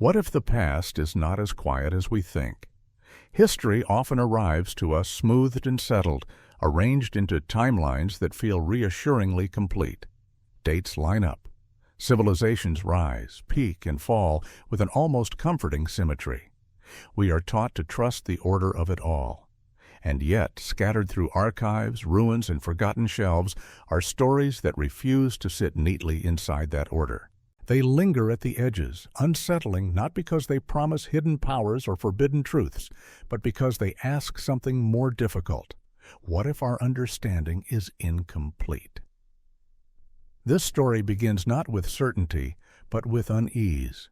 What if the past is not as quiet as we think? History often arrives to us smoothed and settled, arranged into timelines that feel reassuringly complete. Dates line up. Civilizations rise, peak, and fall with an almost comforting symmetry. We are taught to trust the order of it all. And yet, scattered through archives, ruins, and forgotten shelves are stories that refuse to sit neatly inside that order. They linger at the edges, unsettling not because they promise hidden powers or forbidden truths, but because they ask something more difficult. What if our understanding is incomplete? This story begins not with certainty, but with unease,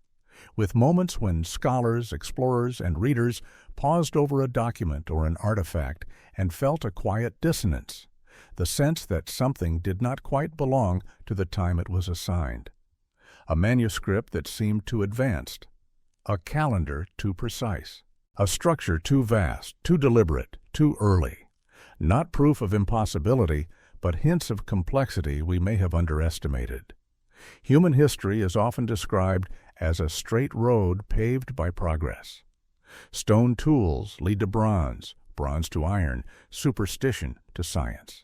with moments when scholars, explorers, and readers paused over a document or an artifact and felt a quiet dissonance, the sense that something did not quite belong to the time it was assigned. A manuscript that seemed too advanced, a calendar too precise, a structure too vast, too deliberate, too early. Not proof of impossibility, but hints of complexity we may have underestimated. Human history is often described as a straight road paved by progress. Stone tools lead to bronze, bronze to iron, superstition to science.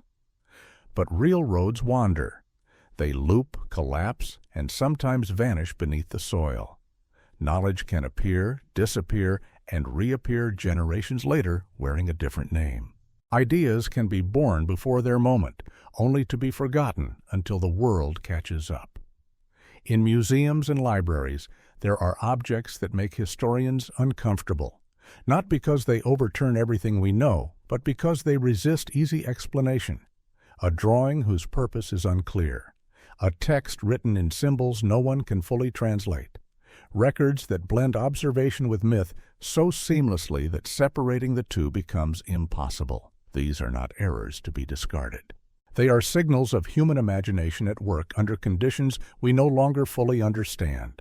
But real roads wander. They loop, collapse, and sometimes vanish beneath the soil. Knowledge can appear, disappear, and reappear generations later wearing a different name. Ideas can be born before their moment, only to be forgotten until the world catches up. In museums and libraries, there are objects that make historians uncomfortable, not because they overturn everything we know, but because they resist easy explanation. A drawing whose purpose is unclear. A text written in symbols no one can fully translate. Records that blend observation with myth so seamlessly that separating the two becomes impossible. These are not errors to be discarded. They are signals of human imagination at work under conditions we no longer fully understand.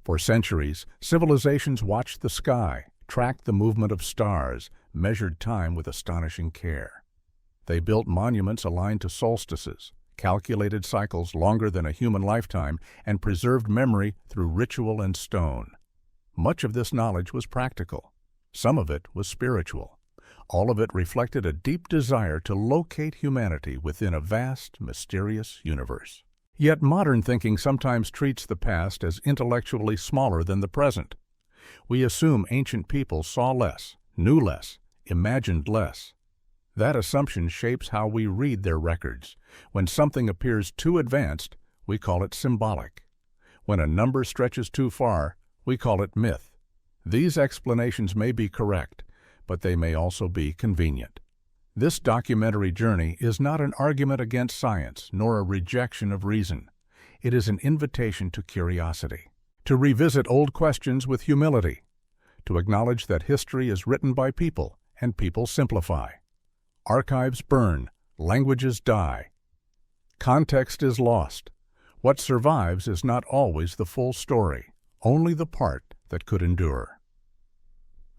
For centuries, civilizations watched the sky, tracked the movement of stars, measured time with astonishing care. They built monuments aligned to solstices, calculated cycles longer than a human lifetime, and preserved memory through ritual and stone. Much of this knowledge was practical. Some of it was spiritual. All of it reflected a deep desire to locate humanity within a vast, mysterious universe. Yet modern thinking sometimes treats the past as intellectually smaller than the present. We assume ancient people saw less, knew less, imagined less. That assumption shapes how we read their records. When something appears too advanced, we call it symbolic. When a number stretches too far, we call it myth. These explanations may be correct, but they may also be convenient. This documentary journey is not an argument against science, nor a rejection of reason. It is an invitation to curiosity, to revisit old questions with humility, to acknowledge that history is written by people, and people simplify. Archives burn, languages die. Context is lost. What survives is not always the full story, only the part that could endure.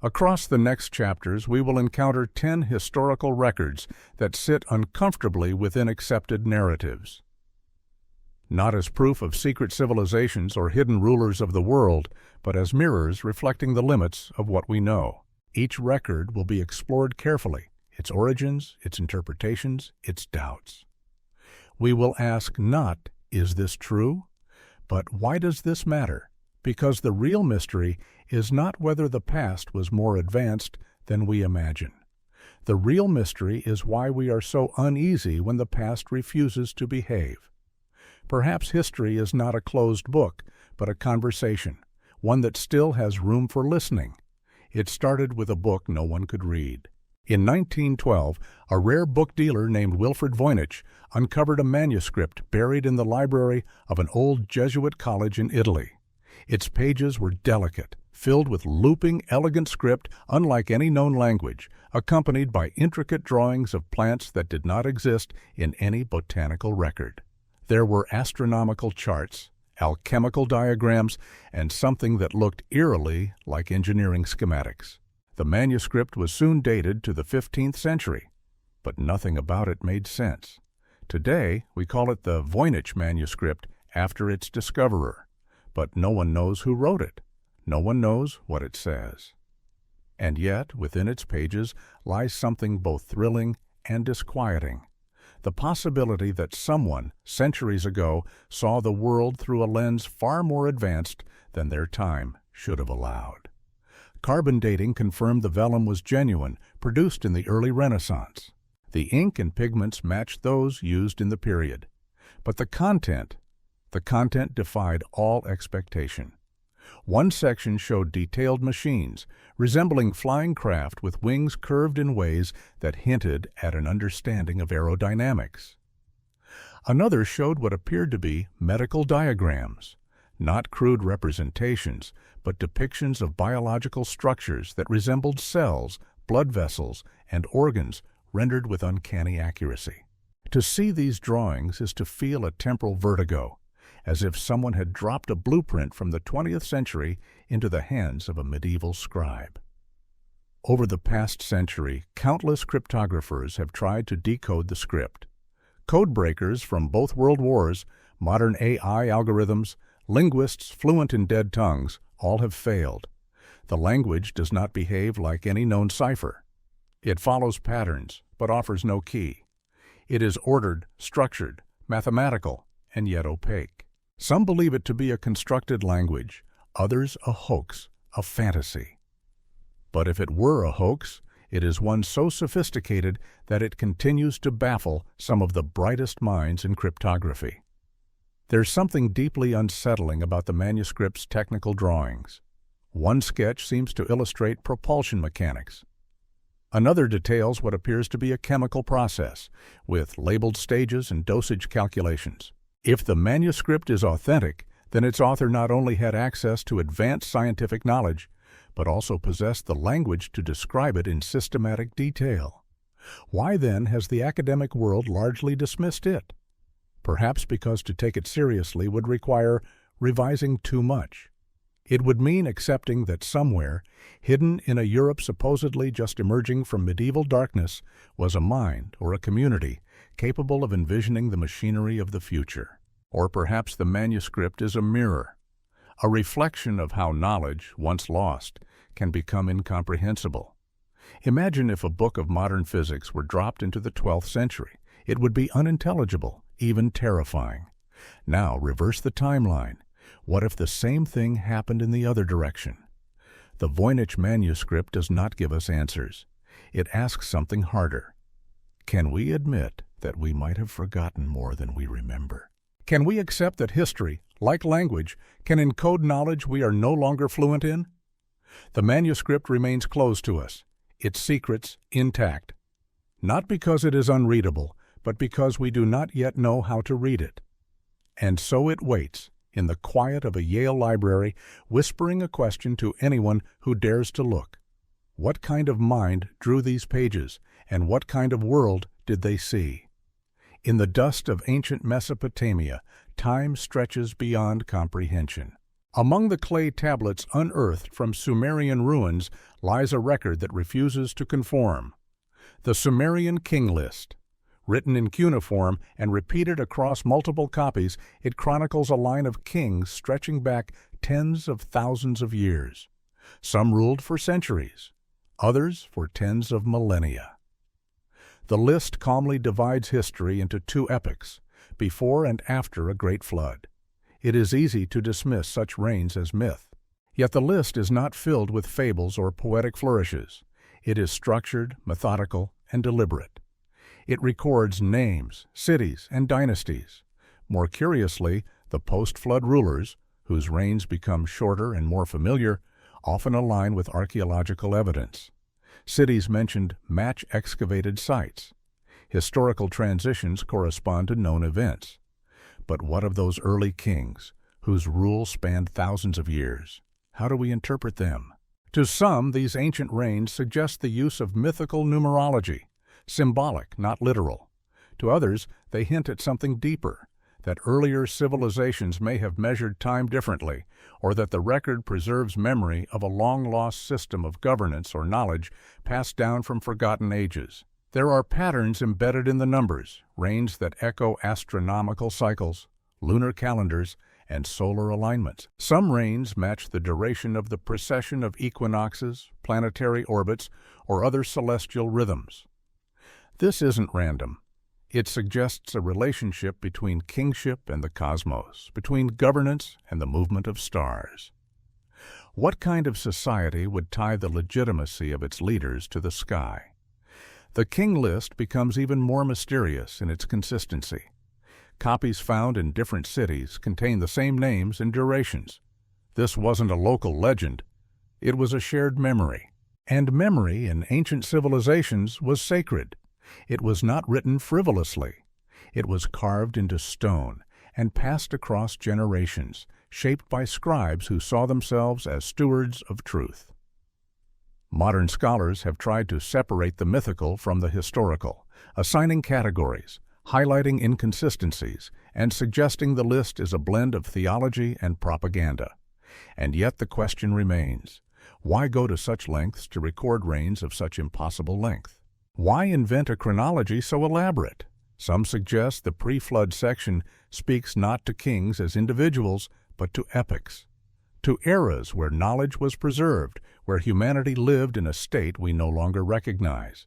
Across the next chapters, we will encounter 10 historical records that sit uncomfortably within accepted narratives. Not as proof of secret civilizations or hidden rulers of the world, but as mirrors reflecting the limits of what we know. Each record will be explored carefully, its origins, its interpretations, its doubts. We will ask not, is this true? But why does this matter? Because the real mystery is not whether the past was more advanced than we imagine. The real mystery is why we are so uneasy when the past refuses to behave. Perhaps history is not a closed book, but a conversation, one that still has room for listening. It started with a book no one could read. In 1912, a rare book dealer named Wilfred Voynich uncovered a manuscript buried in the library of an old Jesuit college in Italy. Its pages were delicate, filled with looping, elegant script unlike any known language, accompanied by intricate drawings of plants that did not exist in any botanical record. There were astronomical charts, alchemical diagrams, and something that looked eerily like engineering schematics. The manuscript was soon dated to the 15th century, but nothing about it made sense. Today, we call it the Voynich Manuscript after its discoverer, but no one knows who wrote it. No one knows what it says. And yet, within its pages lies something both thrilling and disquieting. The possibility that someone, centuries ago, saw the world through a lens far more advanced than their time should have allowed. Carbon dating confirmed the vellum was genuine, produced in the early Renaissance. The ink and pigments matched those used in the period. But the content defied all expectation. One section showed detailed machines, resembling flying craft with wings curved in ways that hinted at an understanding of aerodynamics. Another showed what appeared to be medical diagrams, not crude representations, but depictions of biological structures that resembled cells, blood vessels, and organs rendered with uncanny accuracy. To see these drawings is to feel a temporal vertigo, as if someone had dropped a blueprint from the 20th century into the hands of a medieval scribe. Over the past century, countless cryptographers have tried to decode the script. Code breakers from both world wars, modern AI algorithms, linguists fluent in dead tongues, all have failed. The language does not behave like any known cipher. It follows patterns, but offers no key. It is ordered, structured, mathematical, and yet opaque. Some believe it to be a constructed language, others a hoax, a fantasy. But if it were a hoax, it is one so sophisticated that it continues to baffle some of the brightest minds in cryptography. There's something deeply unsettling about the manuscript's technical drawings. One sketch seems to illustrate propulsion mechanics. Another details what appears to be a chemical process, with labeled stages and dosage calculations. If the manuscript is authentic, then its author not only had access to advanced scientific knowledge, but also possessed the language to describe it in systematic detail. Why then has the academic world largely dismissed it? Perhaps because to take it seriously would require revising too much. It would mean accepting that somewhere, hidden in a Europe supposedly just emerging from medieval darkness, was a mind or a community capable of envisioning the machinery of the future. Or perhaps the manuscript is a mirror, a reflection of how knowledge, once lost, can become incomprehensible. Imagine if a book of modern physics were dropped into the 12th century. It would be unintelligible, even terrifying. Now reverse the timeline. What if the same thing happened in the other direction? The Voynich Manuscript does not give us answers. It asks something harder. Can we admit that we might have forgotten more than we remember? Can we accept that history, like language, can encode knowledge we are no longer fluent in? The manuscript remains closed to us, its secrets intact. Not because it is unreadable, but because we do not yet know how to read it. And so it waits, in the quiet of a Yale library, whispering a question to anyone who dares to look. What kind of mind drew these pages, and what kind of world did they see? In the dust of ancient Mesopotamia, time stretches beyond comprehension. Among the clay tablets unearthed from Sumerian ruins lies a record that refuses to conform. The Sumerian King List. Written in cuneiform and repeated across multiple copies, it chronicles a line of kings stretching back tens of thousands of years. Some ruled for centuries, others for tens of millennia. The list calmly divides history into two epochs, before and after a great flood. It is easy to dismiss such reigns as myth. Yet the list is not filled with fables or poetic flourishes. It is structured, methodical, and deliberate. It records names, cities, and dynasties. More curiously, the post-flood rulers, whose reigns become shorter and more familiar, often align with archaeological evidence. Cities mentioned match excavated sites. Historical transitions correspond to known events. But what of those early kings, whose rule spanned thousands of years? How do we interpret them? To some, these ancient reigns suggest the use of mythical numerology, symbolic, not literal. To others, they hint at something deeper, that earlier civilizations may have measured time differently, or that the record preserves memory of a long-lost system of governance or knowledge passed down from forgotten ages. There are patterns embedded in the numbers, reigns that echo astronomical cycles, lunar calendars, and solar alignments. Some reigns match the duration of the precession of equinoxes, planetary orbits, or other celestial rhythms. This isn't random. It suggests a relationship between kingship and the cosmos, between governance and the movement of stars. What kind of society would tie the legitimacy of its leaders to the sky? The King List becomes even more mysterious in its consistency. Copies found in different cities contain the same names and durations. This wasn't a local legend. It was a shared memory. And memory in ancient civilizations was sacred. It was not written frivolously. It was carved into stone and passed across generations, shaped by scribes who saw themselves as stewards of truth. Modern scholars have tried to separate the mythical from the historical, assigning categories, highlighting inconsistencies, and suggesting the list is a blend of theology and propaganda. And yet the question remains, why go to such lengths to record reigns of such impossible length? Why invent a chronology so elaborate? Some suggest the pre-flood section speaks not to kings as individuals, but to epochs, to eras where knowledge was preserved, where humanity lived in a state we no longer recognize.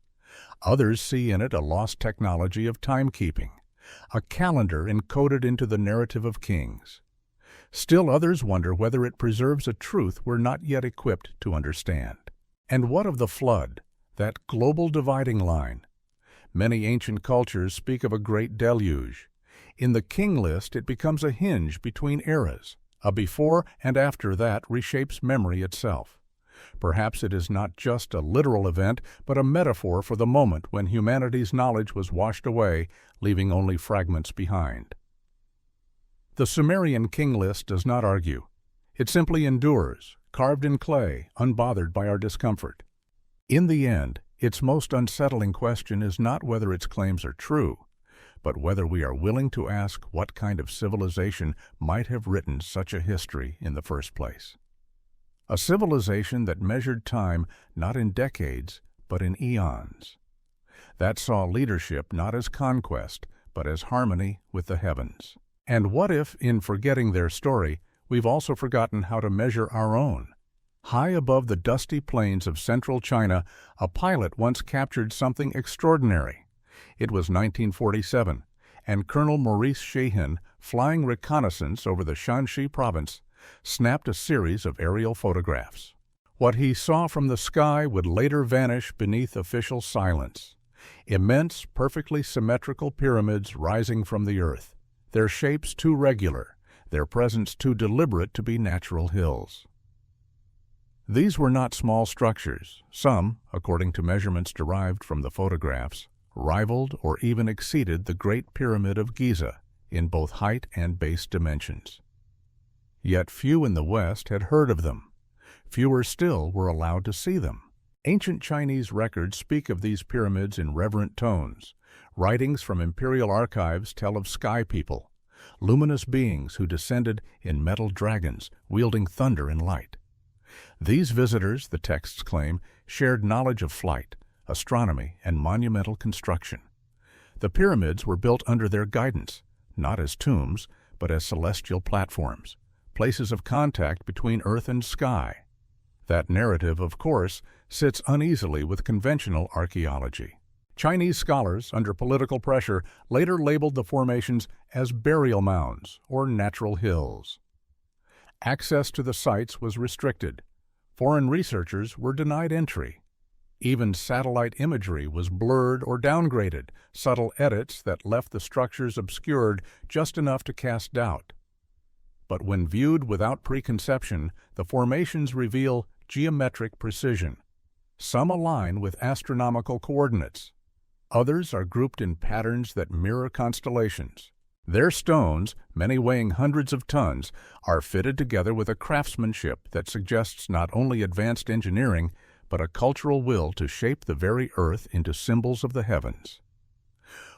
Others see in it a lost technology of timekeeping, a calendar encoded into the narrative of kings. Still others wonder whether it preserves a truth we're not yet equipped to understand. And what of the flood, that global dividing line? Many ancient cultures speak of a great deluge. In the King List, it becomes a hinge between eras. A before and after that reshapes memory itself. Perhaps it is not just a literal event, but a metaphor for the moment when humanity's knowledge was washed away, leaving only fragments behind. The Sumerian King List does not argue. It simply endures, carved in clay, unbothered by our discomfort. In the end, its most unsettling question is not whether its claims are true, but whether we are willing to ask what kind of civilization might have written such a history in the first place. A civilization that measured time not in decades, but in eons. That saw leadership not as conquest, but as harmony with the heavens. And what if, in forgetting their story, we've also forgotten how to measure our own? High above the dusty plains of central China, a pilot once captured something extraordinary. It was 1947, and Colonel Maurice Sheehan, flying reconnaissance over the Shanxi province, snapped a series of aerial photographs. What he saw from the sky would later vanish beneath official silence. Immense, perfectly symmetrical pyramids rising from the earth, their shapes too regular, their presence too deliberate to be natural hills. These were not small structures. Some, according to measurements derived from the photographs, rivaled or even exceeded the Great Pyramid of Giza in both height and base dimensions. Yet few in the West had heard of them. Fewer still were allowed to see them. Ancient Chinese records speak of these pyramids in reverent tones. Writings from imperial archives tell of sky people, luminous beings who descended in metal dragons wielding thunder and light. These visitors, the texts claim, shared knowledge of flight, astronomy, and monumental construction. The pyramids were built under their guidance, not as tombs, but as celestial platforms, places of contact between earth and sky. That narrative, of course, sits uneasily with conventional archaeology. Chinese scholars, under political pressure, later labeled the formations as burial mounds or natural hills. Access to the sites was restricted. Foreign researchers were denied entry. Even satellite imagery was blurred or downgraded, subtle edits that left the structures obscured just enough to cast doubt. But when viewed without preconception, the formations reveal geometric precision. Some align with astronomical coordinates. Others are grouped in patterns that mirror constellations. Their stones, many weighing hundreds of tons, are fitted together with a craftsmanship that suggests not only advanced engineering, but a cultural will to shape the very earth into symbols of the heavens.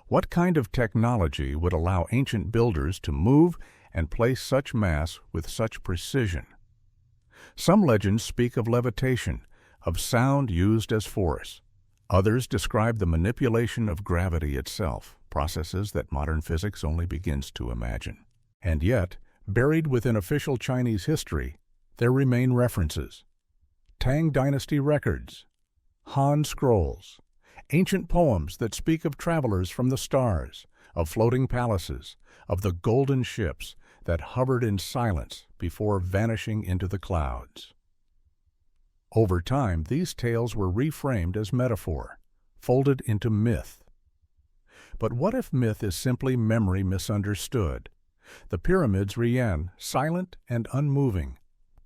What kind of technology would allow ancient builders to move and place such mass with such precision? Some legends speak of levitation, of sound used as force. Others describe the manipulation of gravity itself, processes that modern physics only begins to imagine. And yet, Buried within official Chinese history, there remain references: Tang Dynasty records, Han scrolls, ancient poems that speak of travelers from the stars, of floating palaces, of the golden ships that hovered in silence before vanishing into the clouds. Over time, these tales were reframed as metaphor, folded into myth. But what if myth is simply memory misunderstood? The pyramids Rian, silent and unmoving,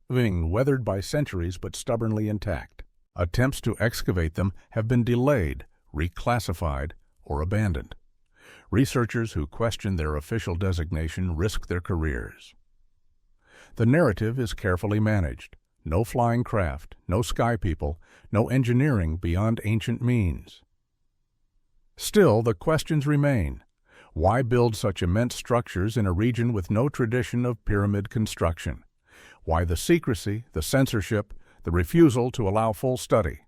weathered by centuries but stubbornly intact. Attempts to excavate them have been delayed, reclassified, or abandoned. Researchers who question their official designation risk their careers. The narrative is carefully managed. No flying craft, no sky people, no engineering beyond ancient means. Still, the questions remain. Why build such immense structures in a region with no tradition of pyramid construction? Why the secrecy, the censorship, the refusal to allow full study?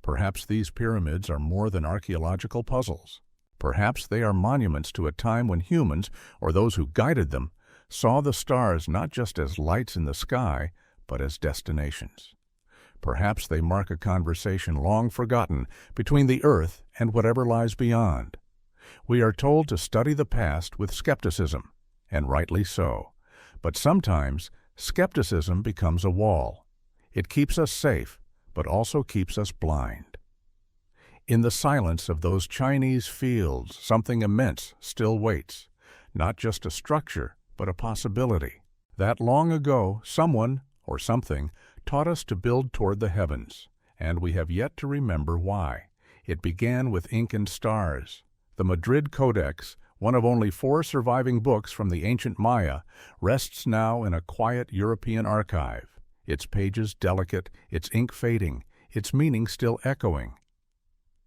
Perhaps these pyramids are more than archaeological puzzles. Perhaps they are monuments to a time when humans, or those who guided them, saw the stars not just as lights in the sky, but as destinations. Perhaps they mark a conversation long forgotten between the earth and whatever lies beyond. We are told to study the past with skepticism, and rightly so. But sometimes, skepticism becomes a wall. It keeps us safe, but also keeps us blind. In the silence of those Chinese fields, something immense still waits. Not just a structure, but a possibility. That long ago, someone, or something, taught us to build toward the heavens, and we have yet to remember why. It began with ink and stars. The Madrid Codex, one of only 4 surviving books from the ancient Maya, rests now in a quiet European archive, its pages delicate, its ink fading, its meaning still echoing.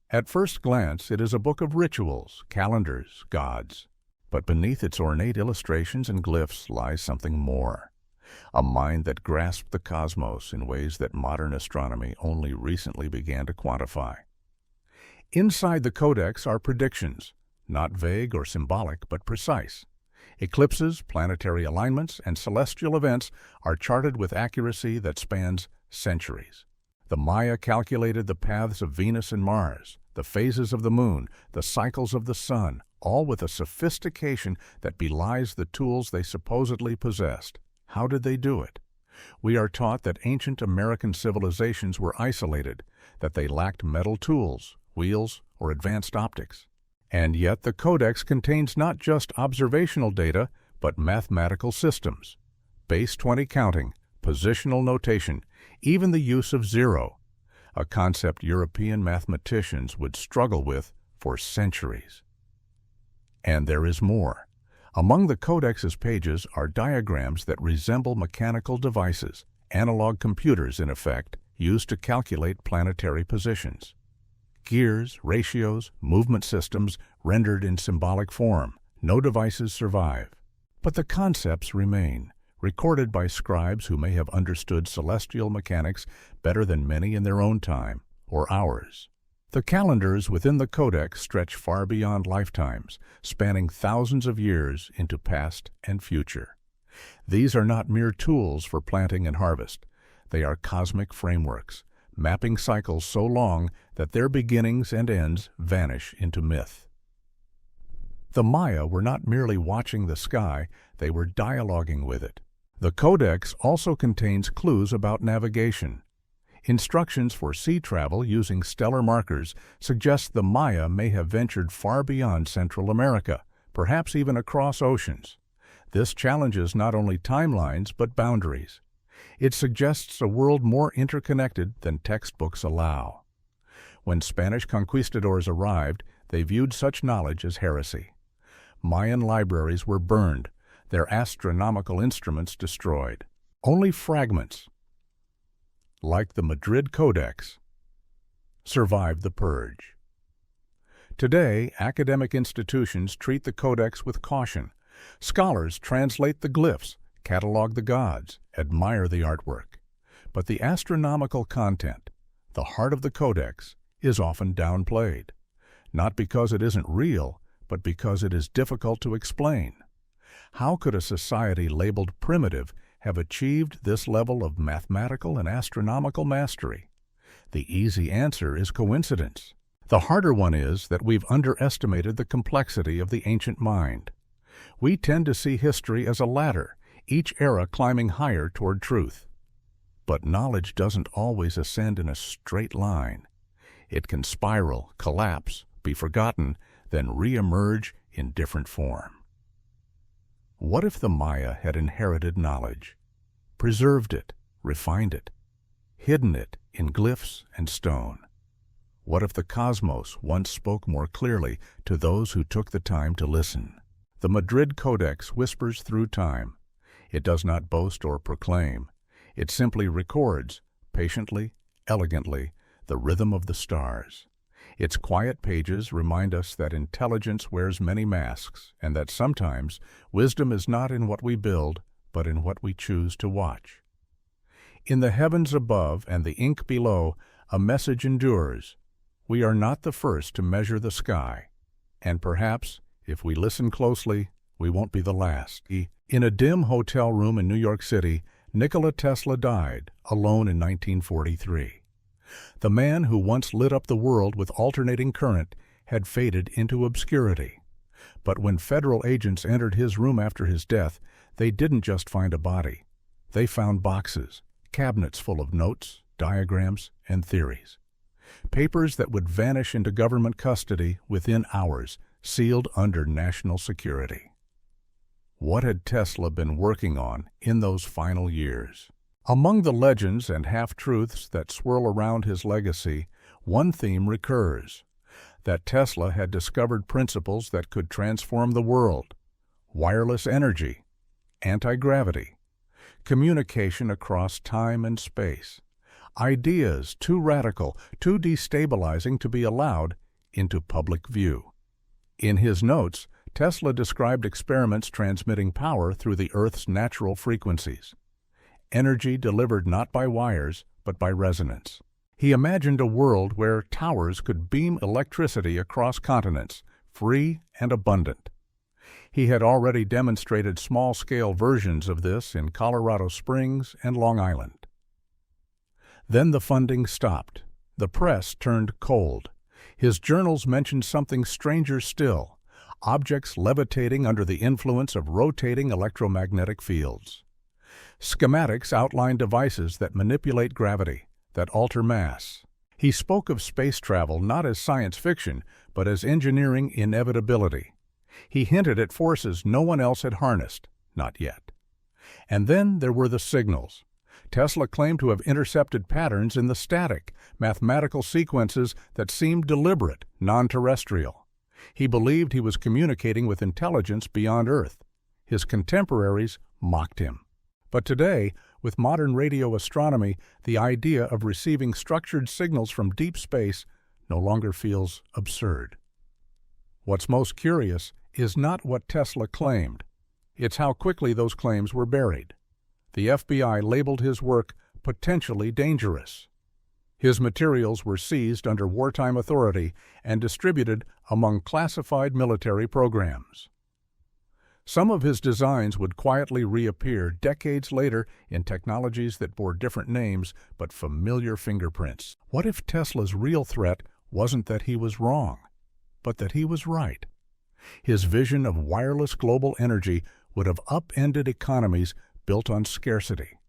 At first glance, it is a book of rituals, calendars, gods. But beneath its ornate illustrations and glyphs lies something more. A mind that grasped the cosmos in ways that modern astronomy only recently began to quantify. Inside the Codex are predictions, not vague or symbolic, but precise. Eclipses, planetary alignments, and celestial events are charted with accuracy that spans centuries. The Maya calculated the paths of Venus and Mars, the phases of the moon, the cycles of the sun, all with a sophistication that belies the tools they supposedly possessed. How did they do it? We are taught that ancient American civilizations were isolated, that they lacked metal tools, wheels, or advanced optics. And yet the Codex contains not just observational data, but mathematical systems. Base 20 counting, positional notation, even the use of zero, a concept European mathematicians would struggle with for centuries. And there is more. Among the Codex's pages are diagrams that resemble mechanical devices, analog computers in effect, used to calculate planetary positions. Gears, ratios, movement systems rendered in symbolic form. No devices survive. But the concepts remain, recorded by scribes who may have understood celestial mechanics better than many in their own time, or ours. The calendars within the Codex stretch far beyond lifetimes, spanning thousands of years into past and future. These are not mere tools for planting and harvest. They are cosmic frameworks, mapping cycles so long that their beginnings and ends vanish into myth. The Maya were not merely watching the sky, they were dialoguing with it. The Codex also contains clues about navigation. Instructions for sea travel using stellar markers suggest the Maya may have ventured far beyond Central America, perhaps even across oceans. This challenges not only timelines but boundaries. It suggests a world more interconnected than textbooks allow. When Spanish conquistadors arrived, they viewed such knowledge as heresy. Mayan libraries were burned, their astronomical instruments destroyed. Only fragments, like the Madrid Codex, survived the purge. Today, academic institutions treat the Codex with caution. Scholars translate the glyphs, catalog the gods, admire the artwork. But the astronomical content, the heart of the Codex, is often downplayed. Not because it isn't real, but because it is difficult to explain. How could a society labeled primitive have achieved this level of mathematical and astronomical mastery? The easy answer is coincidence. The harder one is that we've underestimated the complexity of the ancient mind. We tend to see history as a ladder, each era climbing higher toward truth. But knowledge doesn't always ascend in a straight line. It can spiral, collapse, be forgotten, then re-emerge in different form. What if the Maya had inherited knowledge, preserved it, refined it, hidden it in glyphs and stone? What if the cosmos once spoke more clearly to those who took the time to listen? The Madrid Codex whispers through time. It does not boast or proclaim. It simply records, patiently, elegantly, the rhythm of the stars. Its quiet pages remind us that intelligence wears many masks, and that sometimes wisdom is not in what we build, but in what we choose to watch. In the heavens above and the ink below, a message endures. We are not the first to measure the sky, and perhaps, if we listen closely, we won't be the last. In a dim hotel room in New York City, Nikola Tesla died, alone in 1943. The man who once lit up the world with alternating current had faded into obscurity. But when federal agents entered his room after his death, they didn't just find a body. They found boxes, cabinets full of notes, diagrams, and theories. Papers that would vanish into government custody within hours, sealed under national security. What had Tesla been working on in those final years? Among the legends and half-truths that swirl around his legacy, one theme recurs: that Tesla had discovered principles that could transform the world: wireless energy, anti-gravity, communication across time and space, ideas too radical, too destabilizing to be allowed into public view. In his notes, Tesla described experiments transmitting power through the Earth's natural frequencies, energy delivered not by wires, but by resonance. He imagined a world where towers could beam electricity across continents, free and abundant. He had already demonstrated small-scale versions of this in Colorado Springs and Long Island. Then the funding stopped. The press turned cold. His journals mentioned something stranger still: objects levitating under the influence of rotating electromagnetic fields. Schematics outlined devices that manipulate gravity, that alter mass. He spoke of space travel not as science fiction, but as engineering inevitability. He hinted at forces no one else had harnessed, not yet. And then there were the signals. Tesla claimed to have intercepted patterns in the static, mathematical sequences that seemed deliberate, non-terrestrial. He believed he was communicating with intelligence beyond Earth. His contemporaries mocked him. But today, with modern radio astronomy, the idea of receiving structured signals from deep space no longer feels absurd. What's most curious is not what Tesla claimed. It's how quickly those claims were buried. The FBI labeled his work potentially dangerous. His materials were seized under wartime authority and distributed among classified military programs. Some of his designs would quietly reappear decades later in technologies that bore different names but familiar fingerprints. What if Tesla's real threat wasn't that he was wrong, but that he was right? His vision of wireless global energy would have upended economies built on scarcity.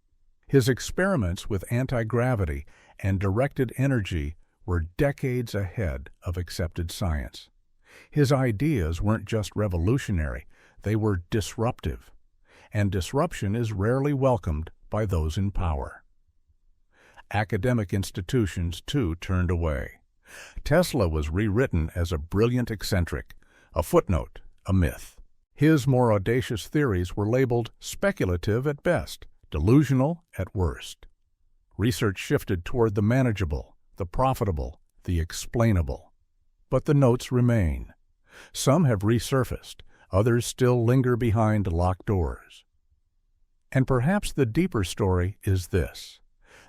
His experiments with anti-gravity and directed energy were decades ahead of accepted science. His ideas weren't just revolutionary, they were disruptive, and disruption is rarely welcomed by those in power. Academic institutions, too, turned away. Tesla was rewritten as a brilliant eccentric, a footnote, a myth. His more audacious theories were labeled speculative at best, delusional at worst. Research shifted toward the manageable, the profitable, the explainable. But the notes remain. Some have resurfaced, others still linger behind locked doors. And perhaps the deeper story is this: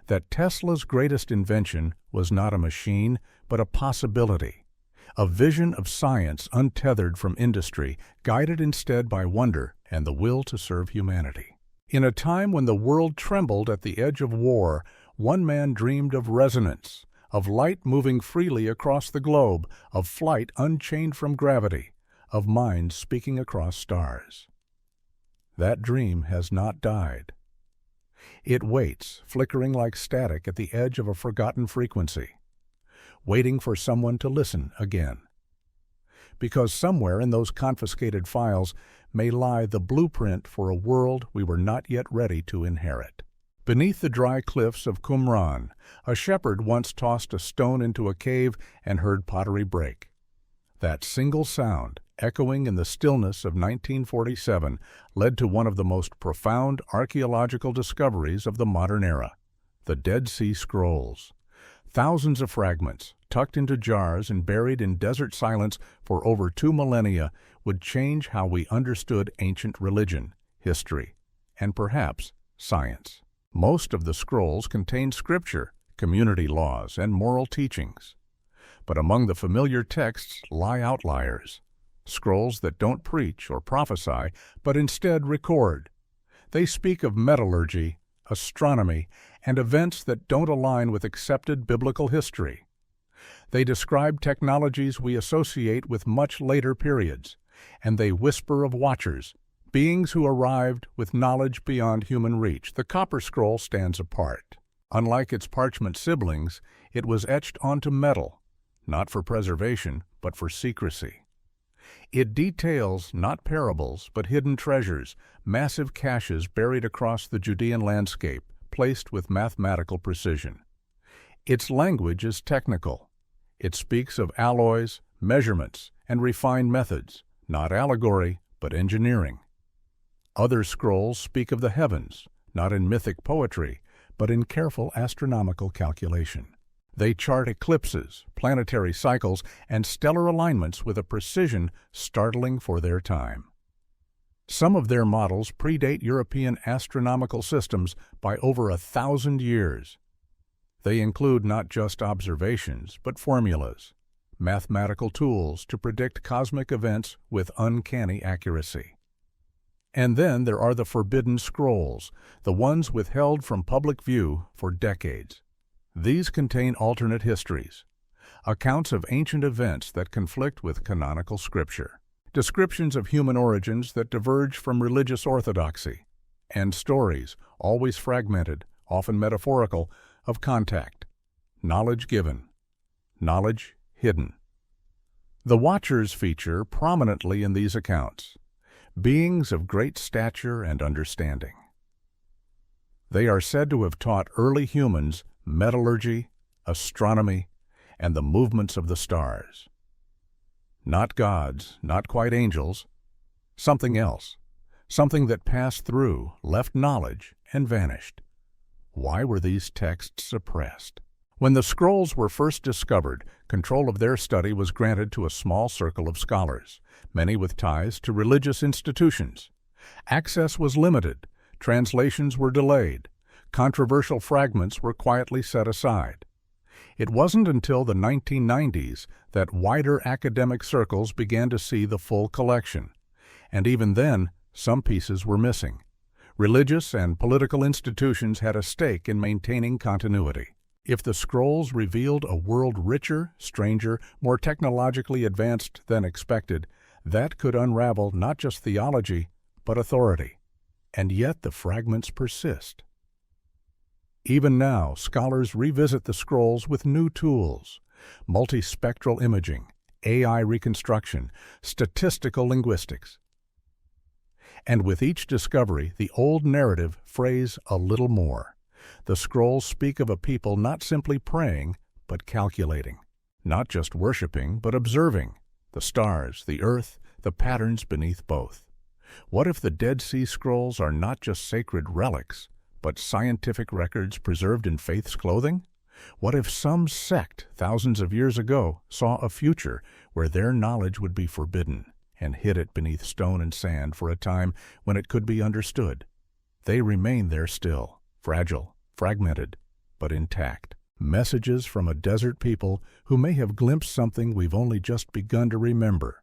that Tesla's greatest invention was not a machine, but a possibility, a vision of science untethered from industry, guided instead by wonder and the will to serve humanity. In a time when the world trembled at the edge of war, one man dreamed of resonance, of light moving freely across the globe, of flight unchained from gravity, of minds speaking across stars. That dream has not died. It waits, flickering like static at the edge of a forgotten frequency, waiting for someone to listen again. Because somewhere in those confiscated files may lie the blueprint for a world we were not yet ready to inherit. Beneath the dry cliffs of Qumran, a shepherd once tossed a stone into a cave and heard pottery break. That single sound, echoing in the stillness of 1947, led to one of the most profound archaeological discoveries of the modern era, the Dead Sea Scrolls. Thousands of fragments, tucked into jars and buried in desert silence for over 2 millennia, would change how we understood ancient religion, history, and perhaps science. Most of the scrolls contain scripture, community laws, and moral teachings. But among the familiar texts lie outliers, scrolls that don't preach or prophesy, but instead record. They speak of metallurgy, astronomy, and events that don't align with accepted biblical history. They describe technologies we associate with much later periods, and they whisper of watchers, beings who arrived with knowledge beyond human reach. The Copper Scroll stands apart. Unlike its parchment siblings, it was etched onto metal, not for preservation, but for secrecy. It details not parables, but hidden treasures, massive caches buried across the Judean landscape, placed with mathematical precision. Its language is technical. It speaks of alloys, measurements, and refined methods, not allegory, but engineering. Other scrolls speak of the heavens, not in mythic poetry, but in careful astronomical calculation. They chart eclipses, planetary cycles, and stellar alignments with a precision startling for their time. Some of their models predate European astronomical systems by over 1,000 years. They include not just observations, but formulas, mathematical tools to predict cosmic events with uncanny accuracy. And then there are the forbidden scrolls, the ones withheld from public view for decades. These contain alternate histories, accounts of ancient events that conflict with canonical scripture, descriptions of human origins that diverge from religious orthodoxy, and stories, always fragmented, often metaphorical, of contact, knowledge given, knowledge hidden. The Watchers feature prominently in these accounts, beings of great stature and understanding. They are said to have taught early humans metallurgy, astronomy, and the movements of the stars. Not gods, not quite angels, something else, something that passed through, left knowledge, and vanished. Why were these texts suppressed? When the scrolls were first discovered, control of their study was granted to a small circle of scholars, many with ties to religious institutions. Access was limited, translations were delayed, controversial fragments were quietly set aside. It wasn't until the 1990s that wider academic circles began to see the full collection, and even then, some pieces were missing. Religious and political institutions had a stake in maintaining continuity. If the scrolls revealed a world richer, stranger, more technologically advanced than expected, that could unravel not just theology, but authority. And yet the fragments persist. Even now, scholars revisit the scrolls with new tools: multispectral imaging, AI reconstruction, statistical linguistics. And with each discovery, the old narrative frays a little more. The scrolls speak of a people not simply praying, but calculating, not just worshiping, but observing the stars, the earth, the patterns beneath both. What if the Dead Sea Scrolls are not just sacred relics, but scientific records preserved in faith's clothing? What if some sect thousands of years ago saw a future where their knowledge would be forbidden and hid it beneath stone and sand for a time when it could be understood? They remain there still, fragile, fragmented, but intact. Messages from a desert people who may have glimpsed something we've only just begun to remember.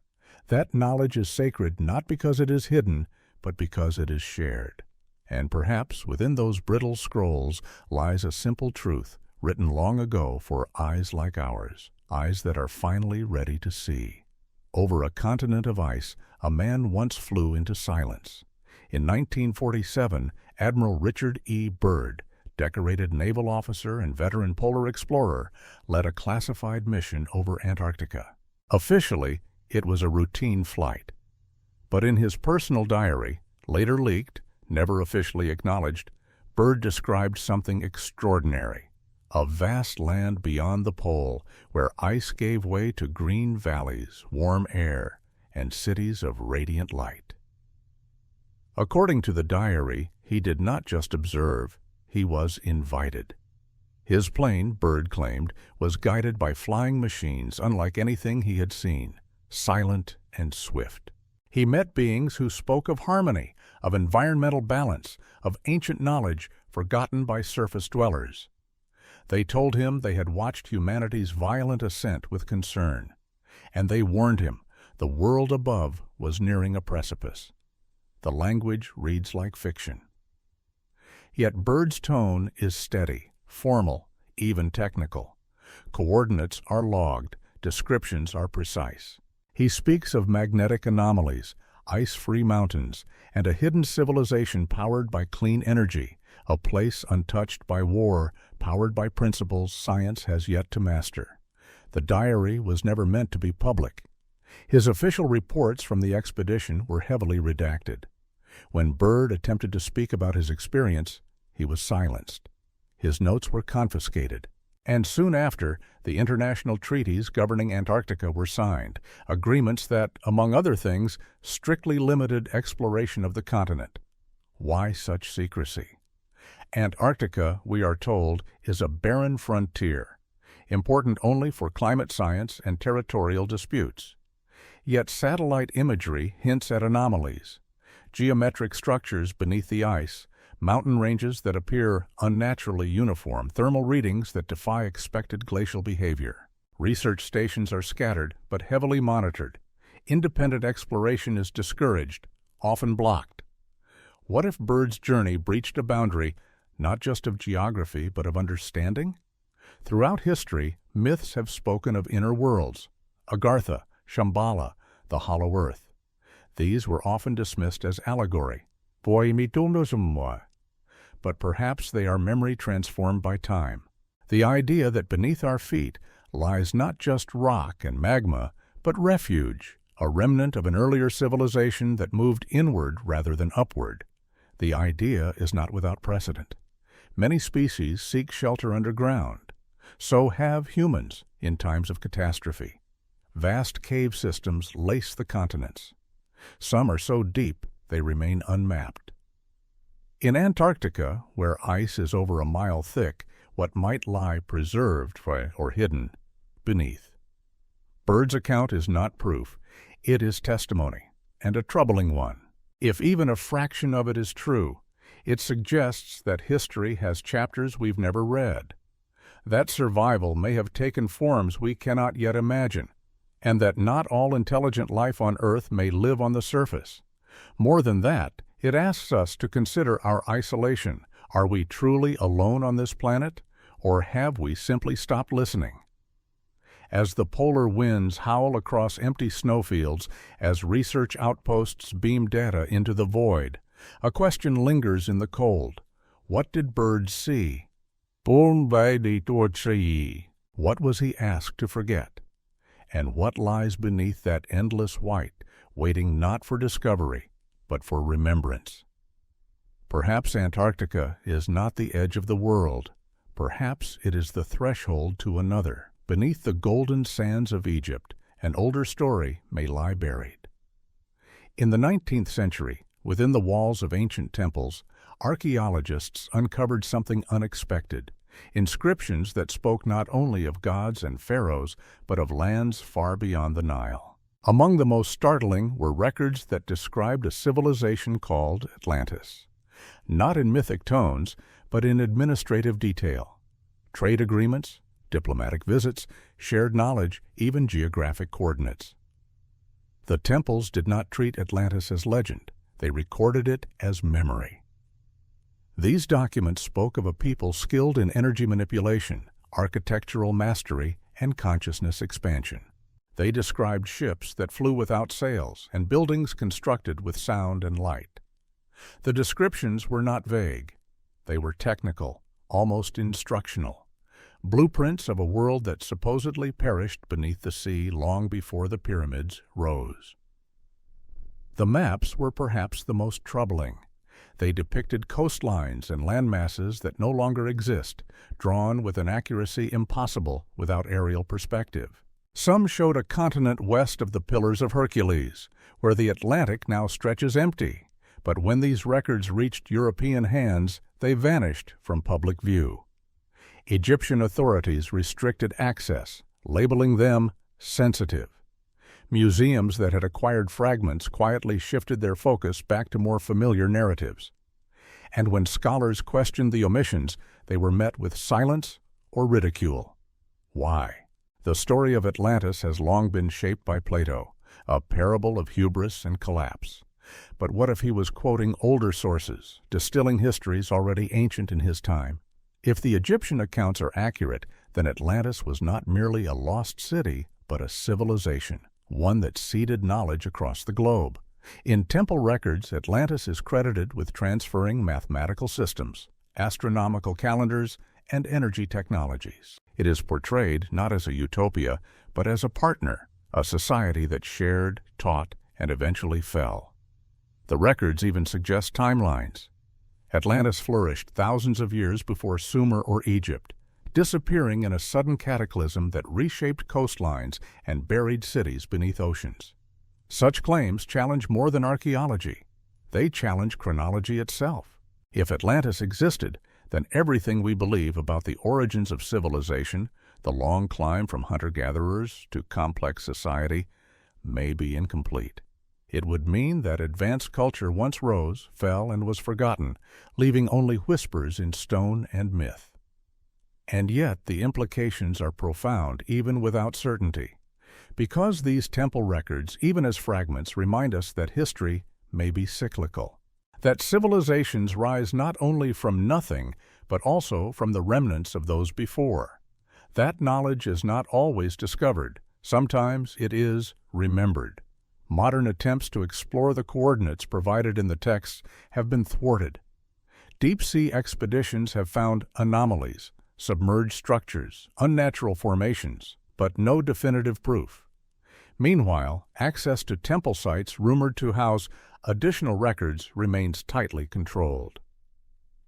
That knowledge is sacred not because it is hidden, but because it is shared. And perhaps within those brittle scrolls lies a simple truth written long ago for eyes like ours, eyes that are finally ready to see. Over a continent of ice, a man once flew into silence. In 1947, Admiral Richard E. Byrd, decorated naval officer and veteran polar explorer, led a classified mission over Antarctica. Officially, it was a routine flight. But in his personal diary, later leaked, never officially acknowledged, Byrd described something extraordinary. A vast land beyond the pole where ice gave way to green valleys, warm air, and cities of radiant light. According to the diary, he did not just observe, he was invited. His plane, Byrd claimed, was guided by flying machines unlike anything he had seen, silent and swift. He met beings who spoke of harmony, of environmental balance, of ancient knowledge forgotten by surface dwellers. They told him they had watched humanity's violent ascent with concern, and they warned him the world above was nearing a precipice. The language reads like fiction. Yet Byrd's tone is steady, formal, even technical. Coordinates are logged, descriptions are precise. He speaks of magnetic anomalies, ice-free mountains, and a hidden civilization powered by clean energy, a place untouched by war, powered by principles science has yet to master. The diary was never meant to be public. His official reports from the expedition were heavily redacted. When Byrd attempted to speak about his experience, he was silenced. His notes were confiscated. And soon after, the international treaties governing Antarctica were signed, agreements that, among other things, strictly limited exploration of the continent. Why such secrecy? Antarctica, we are told, is a barren frontier, important only for climate science and territorial disputes. Yet satellite imagery hints at anomalies, geometric structures beneath the ice, mountain ranges that appear unnaturally uniform, thermal readings that defy expected glacial behavior. Research stations are scattered but heavily monitored. Independent exploration is discouraged, often blocked. What if Byrd's journey breached a boundary not just of geography but of understanding? Throughout history, myths have spoken of inner worlds, Agartha, Shambhala, the hollow earth. These were often dismissed as allegory. But perhaps they are memory transformed by time. The idea that beneath our feet lies not just rock and magma, but refuge, a remnant of an earlier civilization that moved inward rather than upward. The idea is not without precedent. Many species seek shelter underground. So have humans in times of catastrophe. Vast cave systems lace the continents. Some are so deep they remain unmapped. In Antarctica, where ice is over a mile thick, what might lie preserved or hidden beneath. Byrd's account is not proof. It is testimony, and a troubling one. If even a fraction of it is true, it suggests that history has chapters we've never read, that survival may have taken forms we cannot yet imagine, and that not all intelligent life on Earth may live on the surface. More than that, it asks us to consider our isolation. Are we truly alone on this planet, or have we simply stopped listening? As the polar winds howl across empty snowfields, as research outposts beam data into the void, a question lingers in the cold. What did Byrd see? What was he asked to forget? And what lies beneath that endless white, waiting not for discovery, but for remembrance? Perhaps Antarctica is not the edge of the world. Perhaps it is the threshold to another. Beneath the golden sands of Egypt, an older story may lie buried. In the 19th century, within the walls of ancient temples, archaeologists uncovered something unexpected, inscriptions that spoke not only of gods and pharaohs, but of lands far beyond the Nile. Among the most startling were records that described a civilization called Atlantis, not in mythic tones, but in administrative detail. Trade agreements, diplomatic visits, shared knowledge, even geographic coordinates. The temples did not treat Atlantis as legend. They recorded it as memory. These documents spoke of a people skilled in energy manipulation, architectural mastery, and consciousness expansion. They described ships that flew without sails and buildings constructed with sound and light. The descriptions were not vague. They were technical, almost instructional. Blueprints of a world that supposedly perished beneath the sea long before the pyramids rose. The maps were perhaps the most troubling. They depicted coastlines and landmasses that no longer exist, drawn with an accuracy impossible without aerial perspective. Some showed a continent west of the Pillars of Hercules, where the Atlantic now stretches empty, but when these records reached European hands, they vanished from public view. Egyptian authorities restricted access, labeling them sensitive. Museums that had acquired fragments quietly shifted their focus back to more familiar narratives. And when scholars questioned the omissions, they were met with silence or ridicule. Why? The story of Atlantis has long been shaped by Plato, a parable of hubris and collapse. But what if he was quoting older sources, distilling histories already ancient in his time? If the Egyptian accounts are accurate, then Atlantis was not merely a lost city, but a civilization, one that seeded knowledge across the globe. In temple records, Atlantis is credited with transferring mathematical systems, astronomical calendars, and energy technologies. It is portrayed not as a utopia, but as a partner, a society that shared, taught, and eventually fell. The records even suggest timelines. Atlantis flourished thousands of years before Sumer or Egypt, disappearing in a sudden cataclysm that reshaped coastlines and buried cities beneath oceans. Such claims challenge more than archaeology. They challenge chronology itself. If Atlantis existed, then everything we believe about the origins of civilization, the long climb from hunter-gatherers to complex society, may be incomplete. It would mean that advanced culture once rose, fell, and was forgotten, leaving only whispers in stone and myth. And yet the implications are profound even without certainty. Because these temple records, even as fragments, remind us that history may be cyclical, that civilizations rise not only from nothing, but also from the remnants of those before. That knowledge is not always discovered. Sometimes it is remembered. Modern attempts to explore the coordinates provided in the texts have been thwarted. Deep-sea expeditions have found anomalies, submerged structures, unnatural formations, but no definitive proof. Meanwhile, access to temple sites rumored to house additional records remains tightly controlled.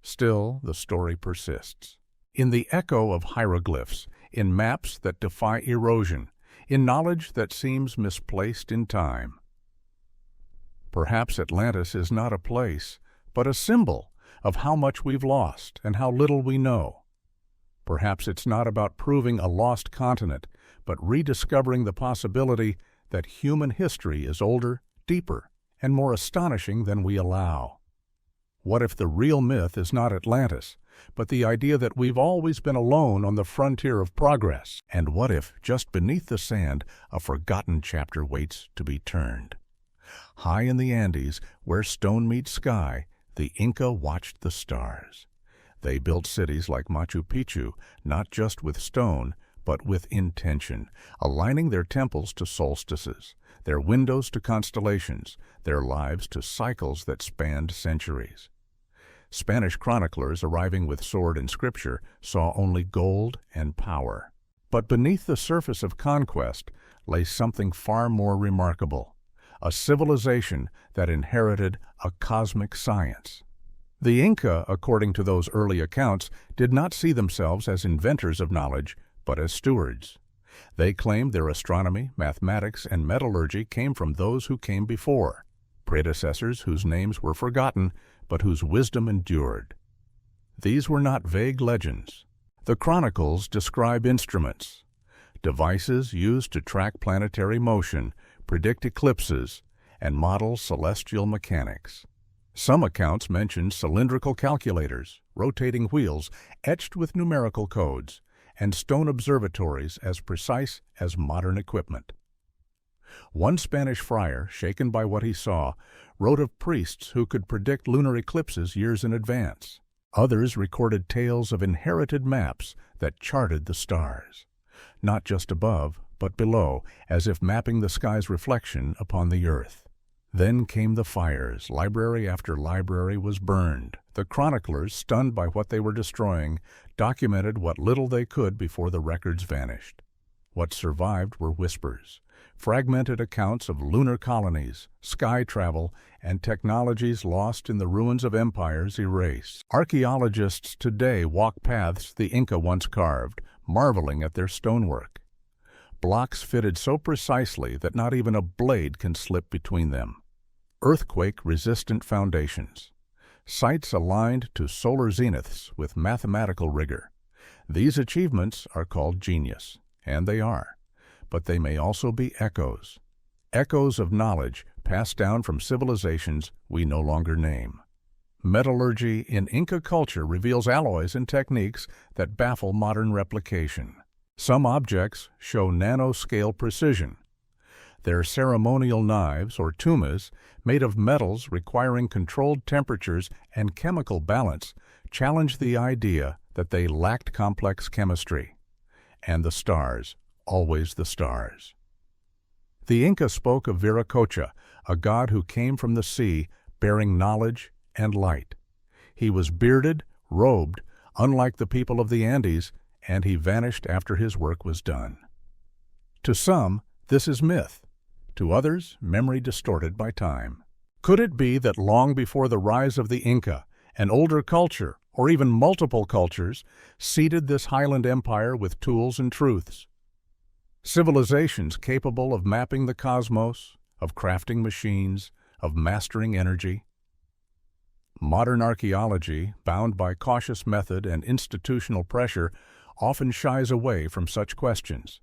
Still, the story persists. In the echo of hieroglyphs, in maps that defy erosion, in knowledge that seems misplaced in time. Perhaps Atlantis is not a place, but a symbol of how much we've lost and how little we know. Perhaps it's not about proving a lost continent, but rediscovering the possibility that human history is older, deeper, and more astonishing than we allow. What if the real myth is not Atlantis, but the idea that we've always been alone on the frontier of progress? And what if, just beneath the sand, a forgotten chapter waits to be turned? High in the Andes, where stone meets sky, the Inca watched the stars. They built cities like Machu Picchu, not just with stone, but with intention, aligning their temples to solstices, their windows to constellations, their lives to cycles that spanned centuries. Spanish chroniclers arriving with sword and scripture saw only gold and power. But beneath the surface of conquest lay something far more remarkable, a civilization that inherited a cosmic science. The Inca, according to those early accounts, did not see themselves as inventors of knowledge, but as stewards. They claimed their astronomy, mathematics, and metallurgy came from those who came before, predecessors whose names were forgotten, but whose wisdom endured. These were not vague legends. The chronicles describe instruments, devices used to track planetary motion, predict eclipses, and model celestial mechanics. Some accounts mention cylindrical calculators, rotating wheels etched with numerical codes, and stone observatories as precise as modern equipment. One Spanish friar, shaken by what he saw, wrote of priests who could predict lunar eclipses years in advance. Others recorded tales of inherited maps that charted the stars, not just above, but below, as if mapping the sky's reflection upon the earth. Then came the fires. Library after library was burned. The chroniclers, stunned by what they were destroying, documented what little they could before the records vanished. What survived were whispers, fragmented accounts of lunar colonies, sky travel, and technologies lost in the ruins of empires erased. Archaeologists today walk paths the Inca once carved, marveling at their stonework. Blocks fitted so precisely that not even a blade can slip between them. Earthquake-resistant foundations. Sites aligned to solar zeniths with mathematical rigor. These achievements are called genius, and they are. But they may also be echoes. Echoes of knowledge passed down from civilizations we no longer name. Metallurgy in Inca culture reveals alloys and techniques that baffle modern replication. Some objects show nanoscale precision. Their ceremonial knives, or tumas, made of metals requiring controlled temperatures and chemical balance, challenge the idea that they lacked complex chemistry. And the stars, always the stars. The Inca spoke of Viracocha, a god who came from the sea, bearing knowledge and light. He was bearded, robed, unlike the people of the Andes, and he vanished after his work was done. To some, this is myth. To others, memory distorted by time. Could it be that long before the rise of the Inca, an older culture, or even multiple cultures, seeded this highland empire with tools and truths? Civilizations capable of mapping the cosmos, of crafting machines, of mastering energy. Modern archaeology, bound by cautious method and institutional pressure, often shies away from such questions.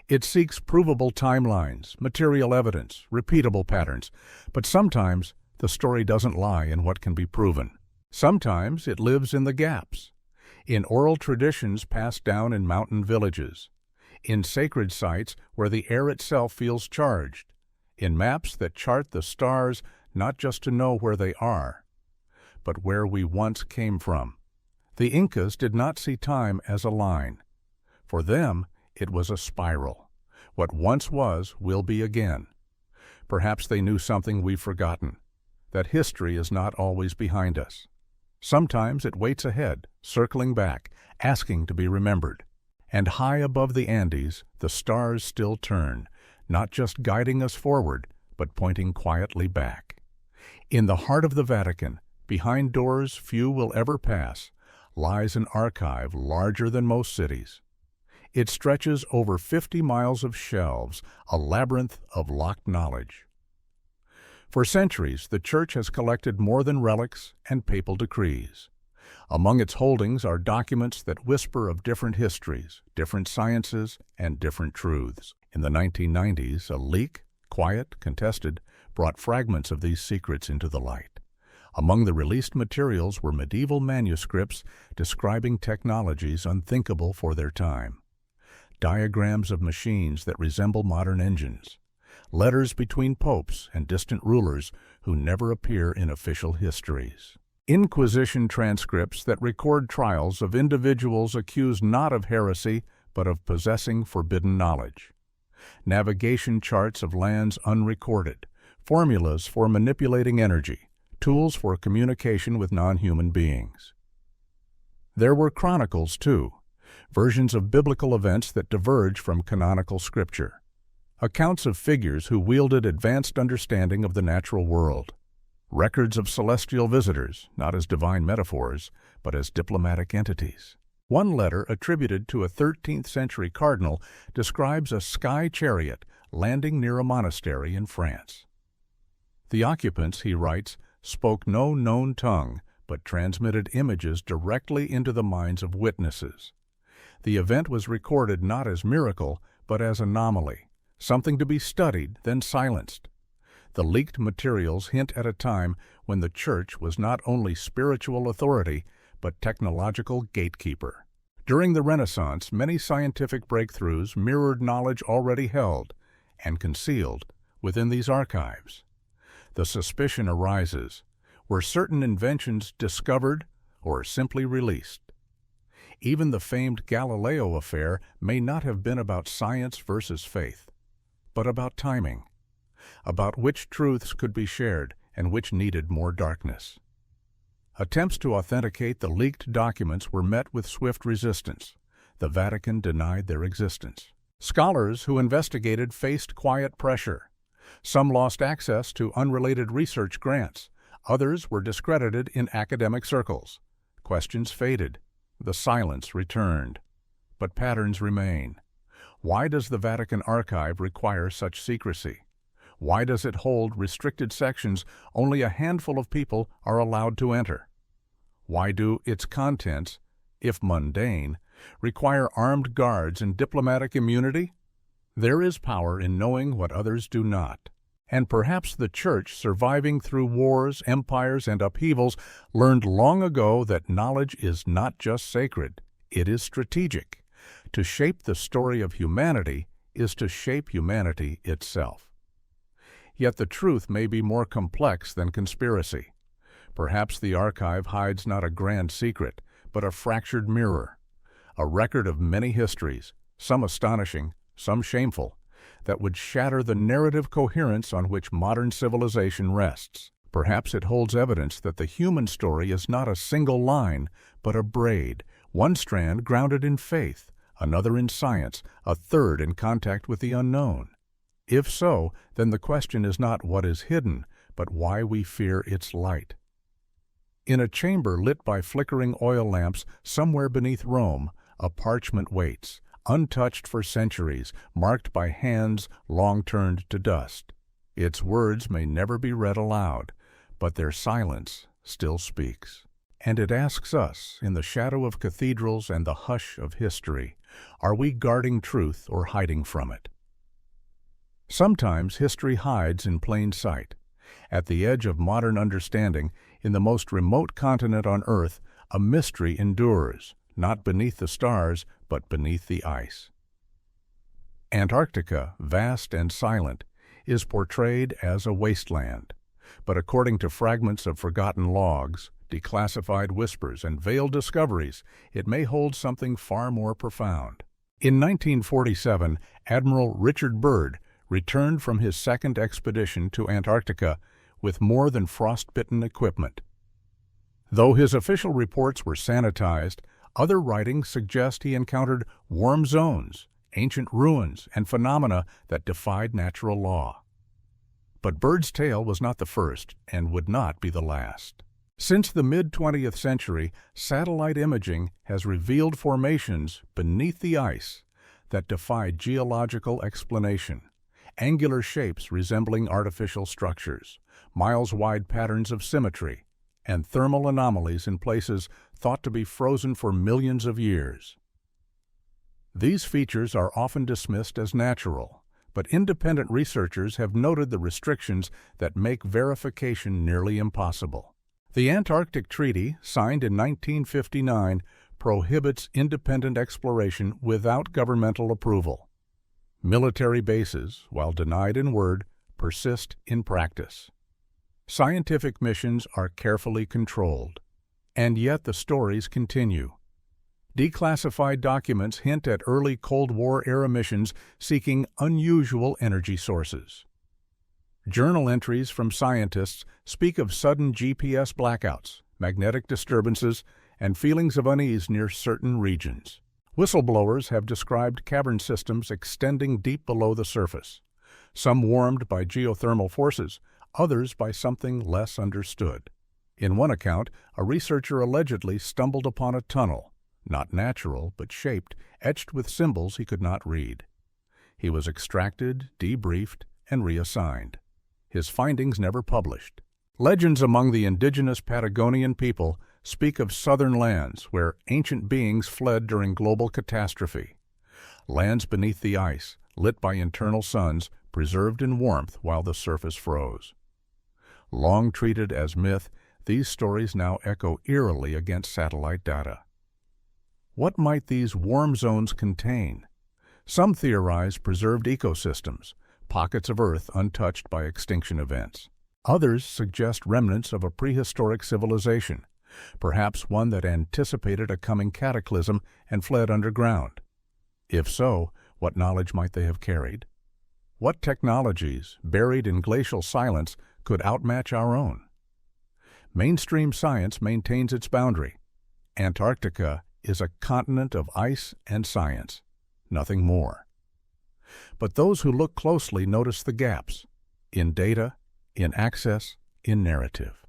It seeks provable timelines, material evidence, repeatable patterns, but sometimes the story doesn't lie in what can be proven. Sometimes it lives in the gaps, in oral traditions passed down in mountain villages, in sacred sites where the air itself feels charged, in maps that chart the stars not just to know where they are, but where we once came from. The Incas did not see time as a line. For them, it was a spiral. What once was will be again. Perhaps they knew something we've forgotten, that history is not always behind us. Sometimes it waits ahead, circling back, asking to be remembered. And high above the Andes, the stars still turn, not just guiding us forward, but pointing quietly back. In the heart of the Vatican, behind doors few will ever pass, lies an archive larger than most cities. It stretches over 50 miles of shelves, a labyrinth of locked knowledge. For centuries, the Church has collected more than relics and papal decrees. Among its holdings are documents that whisper of different histories, different sciences, and different truths. In the 1990s, a leak, quiet, contested, brought fragments of these secrets into the light. Among the released materials were medieval manuscripts describing technologies unthinkable for their time, diagrams of machines that resemble modern engines, letters between popes and distant rulers who never appear in official histories, Inquisition transcripts that record trials of individuals accused not of heresy but of possessing forbidden knowledge, navigation charts of lands unrecorded, formulas for manipulating energy, tools for communication with non-human beings. There were chronicles, too, versions of biblical events that diverge from canonical scripture, accounts of figures who wielded advanced understanding of the natural world, records of celestial visitors, not as divine metaphors, but as diplomatic entities. One letter attributed to a 13th century cardinal describes a sky chariot landing near a monastery in France. The occupants, he writes, spoke no known tongue, but transmitted images directly into the minds of witnesses. The event was recorded not as miracle, but as anomaly, something to be studied, then silenced. The leaked materials hint at a time when the Church was not only spiritual authority, but technological gatekeeper. During the Renaissance, many scientific breakthroughs mirrored knowledge already held, and concealed within these archives. The suspicion arises: were certain inventions discovered or simply released? Even the famed Galileo affair may not have been about science versus faith, but about timing, about which truths could be shared and which needed more darkness. Attempts to authenticate the leaked documents were met with swift resistance. The Vatican denied their existence. Scholars who investigated faced quiet pressure. Some lost access to unrelated research grants. Others were discredited in academic circles. Questions faded. The silence returned. But patterns remain. Why does the Vatican archive require such secrecy? Why does it hold restricted sections only a handful of people are allowed to enter? Why do its contents, if mundane, require armed guards and diplomatic immunity? There is power in knowing what others do not. And perhaps the Church, surviving through wars, empires, and upheavals, learned long ago that knowledge is not just sacred, it is strategic. To shape the story of humanity is to shape humanity itself. Yet the truth may be more complex than conspiracy. Perhaps the archive hides not a grand secret, but a fractured mirror, a record of many histories, some astonishing, some shameful, that would shatter the narrative coherence on which modern civilization rests. Perhaps it holds evidence that the human story is not a single line, but a braid, one strand grounded in faith, another in science, a third in contact with the unknown. If so, then the question is not what is hidden, but why we fear its light. In a chamber lit by flickering oil lamps somewhere beneath Rome, a parchment waits, untouched for centuries, marked by hands long turned to dust. Its words may never be read aloud, but their silence still speaks. And it asks us, in the shadow of cathedrals and the hush of history, are we guarding truth or hiding from it? Sometimes history hides in plain sight. At the edge of modern understanding, in the most remote continent on Earth, a mystery endures, not beneath the stars, but beneath the ice. Antarctica, vast and silent, is portrayed as a wasteland, but according to fragments of forgotten logs, declassified whispers, and veiled discoveries, it may hold something far more profound. In 1947, Admiral Richard Byrd returned from his second expedition to Antarctica with more than frostbitten equipment. Though his official reports were sanitized, other writings suggest he encountered warm zones, ancient ruins, and phenomena that defied natural law. But Byrd's tale was not the first and would not be the last. Since the mid-20th century, satellite imaging has revealed formations beneath the ice that defied geological explanation. Angular shapes resembling artificial structures, miles-wide patterns of symmetry, and thermal anomalies in places thought to be frozen for millions of years. These features are often dismissed as natural, but independent researchers have noted the restrictions that make verification nearly impossible. The Antarctic Treaty, signed in 1959, prohibits independent exploration without governmental approval. Military bases, while denied in word, persist in practice. Scientific missions are carefully controlled. And yet the stories continue. Declassified documents hint at early Cold War-era missions seeking unusual energy sources. Journal entries from scientists speak of sudden GPS blackouts, magnetic disturbances, and feelings of unease near certain regions. Whistleblowers have described cavern systems extending deep below the surface, some warmed by geothermal forces, others by something less understood. In one account, a researcher allegedly stumbled upon a tunnel, not natural but shaped, etched with symbols he could not read. He was extracted, debriefed, and reassigned. His findings never published. Legends among the indigenous Patagonian people speak of southern lands where ancient beings fled during global catastrophe. Lands beneath the ice, lit by internal suns, preserved in warmth while the surface froze. Long treated as myth, these stories now echo eerily against satellite data. What might these warm zones contain? Some theorize preserved ecosystems, pockets of Earth untouched by extinction events. Others suggest remnants of a prehistoric civilization, perhaps one that anticipated a coming cataclysm and fled underground. If so, what knowledge might they have carried? What technologies, buried in glacial silence, could outmatch our own? Mainstream science maintains its boundary. Antarctica is a continent of ice and science, nothing more. But those who look closely notice the gaps in data, in access, in narrative.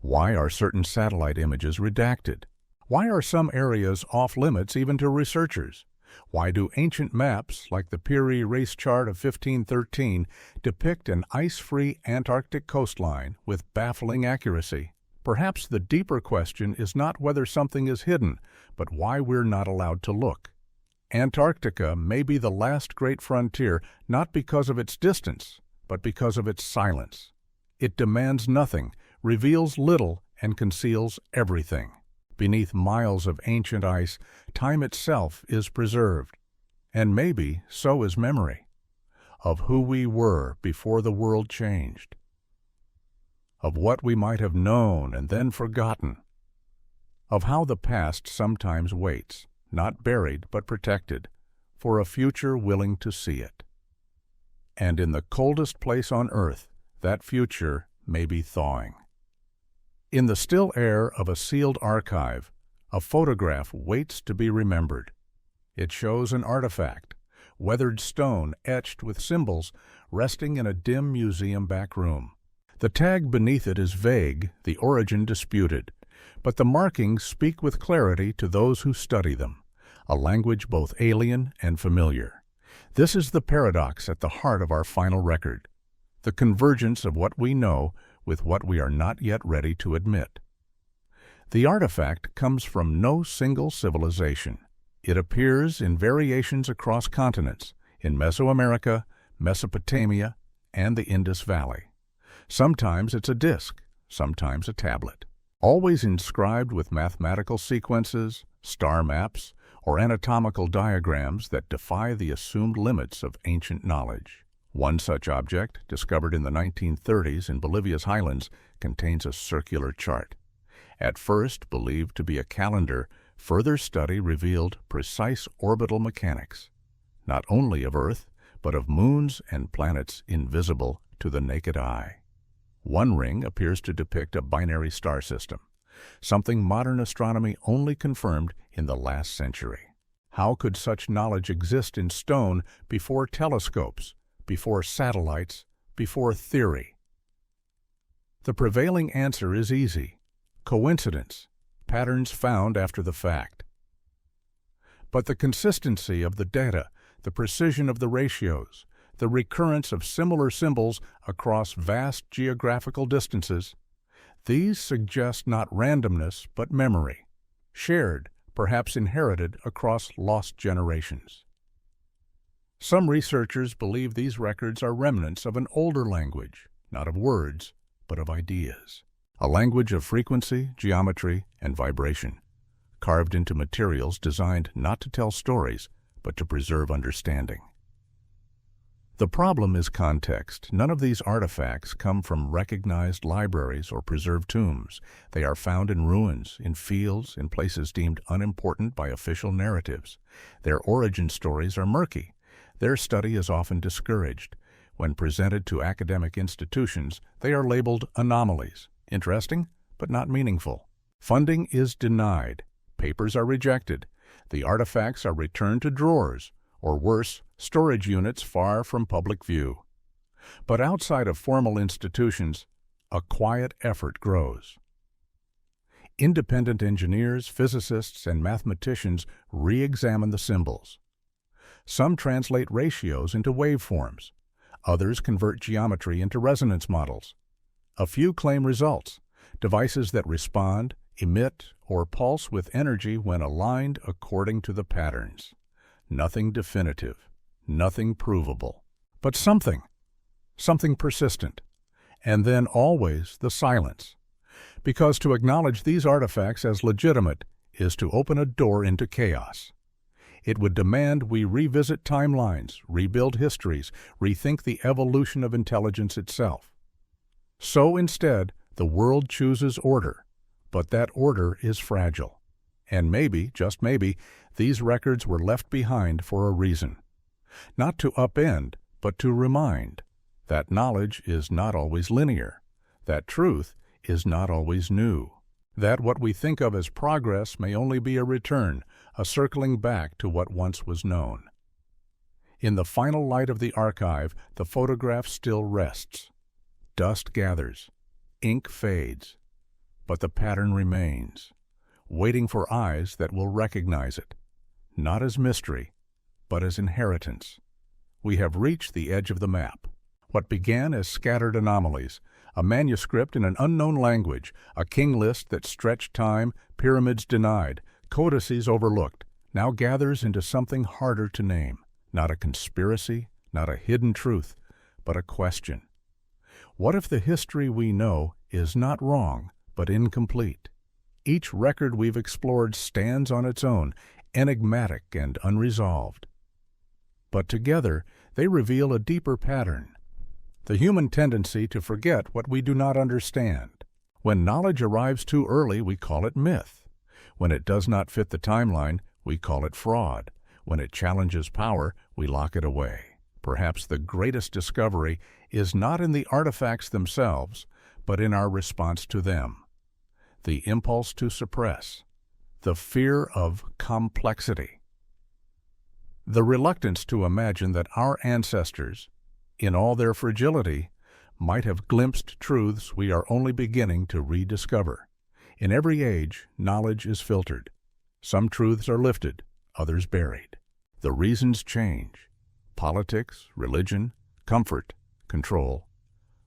Why are certain satellite images redacted? Why are some areas off-limits even to researchers? Why do ancient maps, like the Peary Race Chart of 1513, depict an ice-free Antarctic coastline with baffling accuracy? Perhaps the deeper question is not whether something is hidden, but why we're not allowed to look. Antarctica may be the last great frontier not because of its distance, but because of its silence. It demands nothing, reveals little, and conceals everything. Beneath miles of ancient ice, time itself is preserved. And maybe so is memory, of who we were before the world changed, of what we might have known and then forgotten, of how the past sometimes waits, not buried but protected, for a future willing to see it. And in the coldest place on Earth, that future may be thawing. In the still air of a sealed archive, a photograph waits to be remembered. It shows an artifact, weathered stone etched with symbols, resting in a dim museum back room. The tag beneath it is vague, the origin disputed, but the markings speak with clarity to those who study them, a language both alien and familiar. This is the paradox at the heart of our final record, the convergence of what we know with what we are not yet ready to admit. The artifact comes from no single civilization. It appears in variations across continents, in Mesoamerica, Mesopotamia, and the Indus Valley. Sometimes it's a disk, sometimes a tablet, always inscribed with mathematical sequences, star maps, or anatomical diagrams that defy the assumed limits of ancient knowledge. One such object, discovered in the 1930s in Bolivia's highlands, contains a circular chart. At first believed to be a calendar, further study revealed precise orbital mechanics, not only of Earth, but of moons and planets invisible to the naked eye. One ring appears to depict a binary star system, something modern astronomy only confirmed in the last century. How could such knowledge exist in stone before telescopes, before satellites, before theory? The prevailing answer is easy: coincidence, patterns found after the fact. But the consistency of the data, the precision of the ratios, the recurrence of similar symbols across vast geographical distances, these suggest not randomness but memory, shared, perhaps inherited across lost generations. Some researchers believe these records are remnants of an older language, not of words, but of ideas. A language of frequency, geometry, and vibration, carved into materials designed not to tell stories, but to preserve understanding. The problem is context. None of these artifacts come from recognized libraries or preserved tombs. They are found in ruins, in fields, in places deemed unimportant by official narratives. Their origin stories are murky. Their study is often discouraged. When presented to academic institutions, they are labeled anomalies, interesting but not meaningful. Funding is denied. Papers are rejected. The artifacts are returned to drawers, or worse, storage units far from public view. But outside of formal institutions, a quiet effort grows. Independent engineers, physicists, and mathematicians re-examine the symbols. Some translate ratios into waveforms. Others convert geometry into resonance models. A few claim results, devices that respond, emit, or pulse with energy when aligned according to the patterns. Nothing definitive, nothing provable, but something persistent, and then always the silence. Because to acknowledge these artifacts as legitimate is to open a door into chaos. It would demand we revisit timelines, rebuild histories, rethink the evolution of intelligence itself. So instead, the world chooses order, but that order is fragile. And maybe, just maybe, these records were left behind for a reason. Not to upend, but to remind that knowledge is not always linear, that truth is not always new, that what we think of as progress may only be a return, a circling back to what once was known. In the final light of the archive, the photograph still rests. Dust gathers, ink fades, but the pattern remains, waiting for eyes that will recognize it, not as mystery, but as inheritance. We have reached the edge of the map. What began as scattered anomalies, a manuscript in an unknown language, a king list that stretched time, pyramids denied, codices overlooked, now gathers into something harder to name. Not a conspiracy, not a hidden truth, but a question. What if the history we know is not wrong, but incomplete? Each record we've explored stands on its own, enigmatic and unresolved. But together, they reveal a deeper pattern. The human tendency to forget what we do not understand. When knowledge arrives too early, we call it myth. When it does not fit the timeline, we call it fraud. When it challenges power, we lock it away. Perhaps the greatest discovery is not in the artifacts themselves, but in our response to them. The impulse to suppress, the fear of complexity, the reluctance to imagine that our ancestors, in all their fragility, might have glimpsed truths we are only beginning to rediscover. In every age, knowledge is filtered. Some truths are lifted, others buried. The reasons change: politics, religion, comfort, control.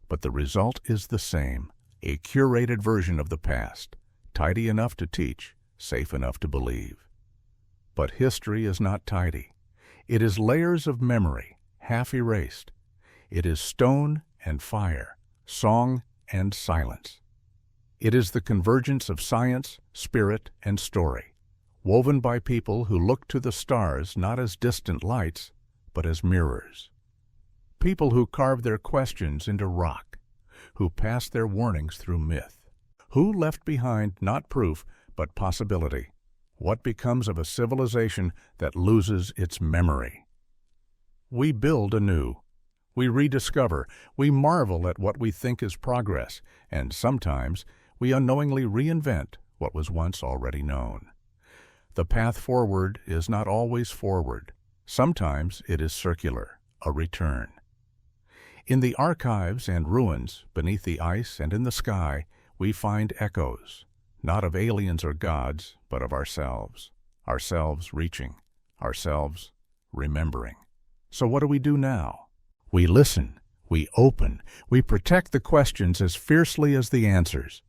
But the result is the same, a curated version of the past, tidy enough to teach, safe enough to believe. But history is not tidy. It is layers of memory, half erased. It is stone and fire, song and silence. It is the convergence of science, spirit, and story, woven by people who look to the stars not as distant lights, but as mirrors. People who carve their questions into rock, who pass their warnings through myth, who left behind not proof, but possibility. What becomes of a civilization that loses its memory? We build anew. We rediscover. We marvel at what we think is progress, and sometimes we unknowingly reinvent what was once already known. The path forward is not always forward. Sometimes it is circular, a return. In the archives and ruins, beneath the ice and in the sky, we find echoes, not of aliens or gods, but of ourselves. Ourselves reaching, ourselves remembering. So what do we do now? We listen, we open, we protect the questions as fiercely as the answers.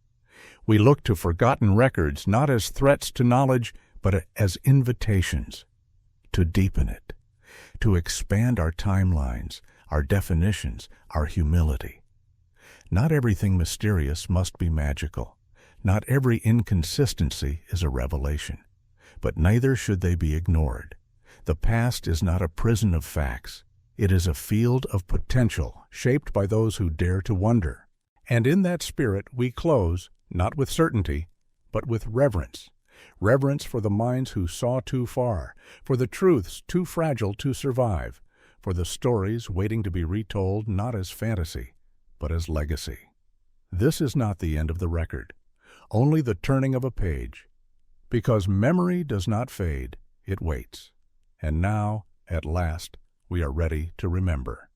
We look to forgotten records not as threats to knowledge, but as invitations to deepen it, to expand our timelines, our definitions, our humility. Not everything mysterious must be magical. Not every inconsistency is a revelation, but neither should they be ignored. The past is not a prison of facts. It is a field of potential shaped by those who dare to wonder. And in that spirit we close, not with certainty, but with reverence. Reverence for the minds who saw too far, for the truths too fragile to survive, for the stories waiting to be retold not as fantasy, but as legacy. This is not the end of the record, only the turning of a page. Because memory does not fade, it waits. And now, at last, we are ready to remember.